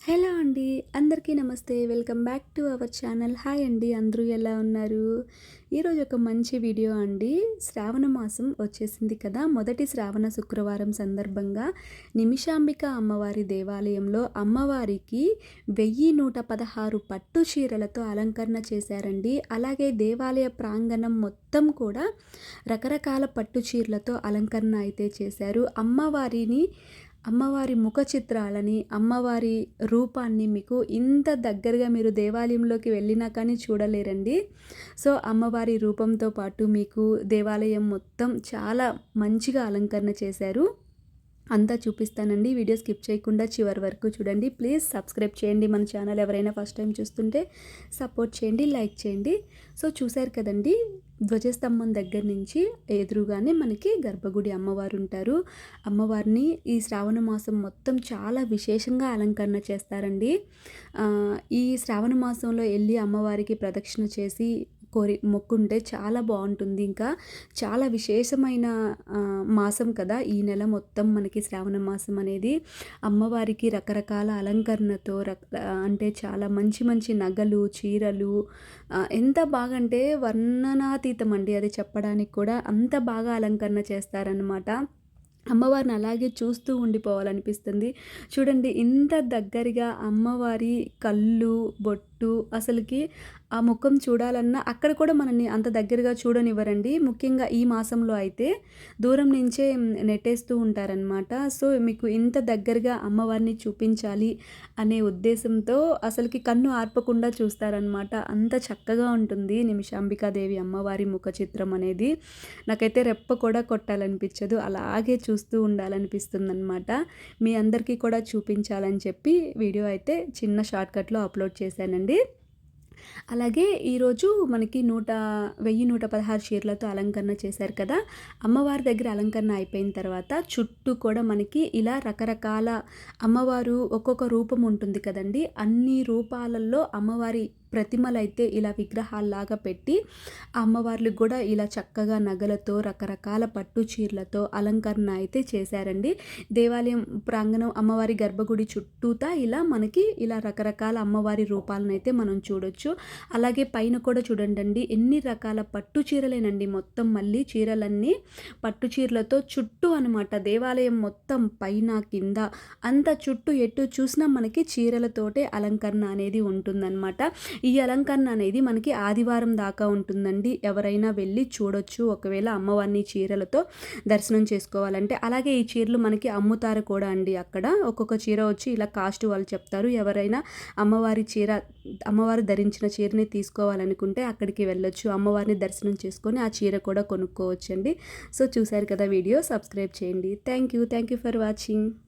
Hello అండి. అందరికీ నమస్తే. Welcome back to our channel. Hi అండి. అందరూ ఎలా ఉన్నారు? ఈరోజు ఒక మంచి వీడియో అండి. శ్రావణ మాసం వచ్చేసింది కదా! మొదటి శ్రావణ శుక్రవారం సందర్భంగా నిమిషాంబిక అమ్మవారి దేవాలయంలో అమ్మవారికి 1116 పట్టు చీరలతో అలంకరణ చేశారండి. అలాగే దేవాలయ ప్రాంగణం మొత్తం కూడా రకరకాల పట్టు చీరలతో అలంకరణ అయితే చేశారు. అమ్మవారి ముఖ చిత్రాలని, అమ్మవారి రూపాన్ని మీకు ఇంత దగ్గరగా మీరు దేవాలయంలోకి వెళ్ళినా కానీ చూడలేరండి. సో, అమ్మవారి రూపంతో పాటు మీకు దేవాలయం మొత్తం చాలా మంచిగా అలంకరణ చేశారు. అంతా చూపిస్తానండి. వీడియో స్కిప్ చేయకుండా చివరి వరకు చూడండి. ప్లీజ్ సబ్స్క్రైబ్ చేయండి మన ఛానల్. ఎవరైనా ఫస్ట్ టైం చూస్తుంటే సపోర్ట్ చేయండి, లైక్ చేయండి. సో, చూశారు కదండి, ధ్వజస్తంభం దగ్గర నుంచి ఎదురుగానే మనకి గర్భగుడి అమ్మవారు ఉంటారు. అమ్మవారిని ఈ శ్రావణ మాసం మొత్తం చాలా విశేషంగా అలంకరణ చేస్తారండి. ఈ శ్రావణ మాసంలో వెళ్ళి అమ్మవారికి ప్రదక్షిణ చేసి మొక్కుంటే చాలా బాగుంటుంది. ఇంకా చాలా విశేషమైన మాసం కదా ఈ నెల మొత్తం మనకి శ్రావణ మాసం అనేది. అమ్మవారికి రకరకాల అలంకరణతో అంటే చాలా మంచి మంచి నగలు, చీరలు, ఎంత బాగంటే వర్ణనాతీతం అండి. అది చెప్పడానికి కూడా అంత బాగా అలంకరణ చేస్తారనమాట. అమ్మవారిని అలాగే చూస్తూ ఉండిపోవాలనిపిస్తుంది. చూడండి, ఇంత దగ్గరగా అమ్మవారి కళ్ళు, బొట్టు, అసలుకి ఆ ముఖం చూడాలన్నా అక్కడ కూడా మనల్ని అంత దగ్గరగా చూడనివ్వరండి. ముఖ్యంగా ఈ మాసంలో అయితే దూరం నుంచే నెట్టేస్తూ ఉంటారనమాట. సో, మీకు ఇంత దగ్గరగా అమ్మవారిని చూపించాలి అనే ఉద్దేశంతో అసలుకి కన్ను ఆర్పకుండా చూస్తారనమాట. అంత చక్కగా ఉంటుంది నిమిషాంబికాదేవి అమ్మవారి ముఖ చిత్రం అనేది. నాకైతే రెప్ప కూడా కొట్టాలనిపించదు, అలాగే చూస్తూ ఉండాలనిపిస్తుందనమాట. మీ అందరికీ కూడా చూపించాలని చెప్పి వీడియో అయితే చిన్న షార్ట్కట్లో అప్లోడ్ చేశానండి. అలాగే ఈరోజు మనకి 1116 చీరలతో అలంకరణ చేశారు కదా! అమ్మవారి దగ్గర అలంకరణ అయిపోయిన తర్వాత చుట్టూ కూడా మనకి ఇలా రకరకాల అమ్మవారు ఒక్కొక్క రూపం ఉంటుంది కదండి. అన్ని రూపాలలో అమ్మవారి ప్రతిమలైతే ఇలా విగ్రహాల్లాగా పెట్టి అమ్మవార్లకు కూడా ఇలా చక్కగా నగలతో, రకరకాల పట్టు చీరలతో అలంకరణ అయితే చేశారండి. దేవాలయం ప్రాంగణం అమ్మవారి గర్భగుడి చుట్టూతా మనకి ఇలా రకరకాల అమ్మవారి రూపాలను అయితే మనం చూడొచ్చు. అలాగే పైన కూడా చూడండి, ఎన్ని రకాల పట్టు చీరలేనండి. మొత్తం మళ్ళీ చీరలన్నీ పట్టు చీరలతో చుట్టూ అనమాట. దేవాలయం మొత్తం పైన కింద అంత చుట్టూ ఎటు చూసినా మనకి చీరలతోటే అలంకరణ అనేది ఉంటుందన్నమాట. ఈ అలంకరణ అనేది మనకి ఆదివారం దాకా ఉంటుందండి. ఎవరైనా వెళ్ళి చూడొచ్చు ఒకవేళ అమ్మవారిని చీరలతో దర్శనం చేసుకోవాలంటే. అలాగే ఈ చీరలు మనకి అమ్ముతారు కూడా అండి. అక్కడ ఒక్కొక్క చీర వచ్చి ఇలా కాస్ట్ వాళ్ళు చెప్తారు. ఎవరైనా అమ్మవారు ధరించిన చీరని తీసుకోవాలనుకుంటే అక్కడికి వెళ్ళొచ్చు. అమ్మవారిని దర్శనం చేసుకొని ఆ చీర కూడా కొనుక్కోవచ్చండి. సో, చూశారు కదా వీడియో. సబ్స్క్రైబ్ చేయండి. Thank you for watching.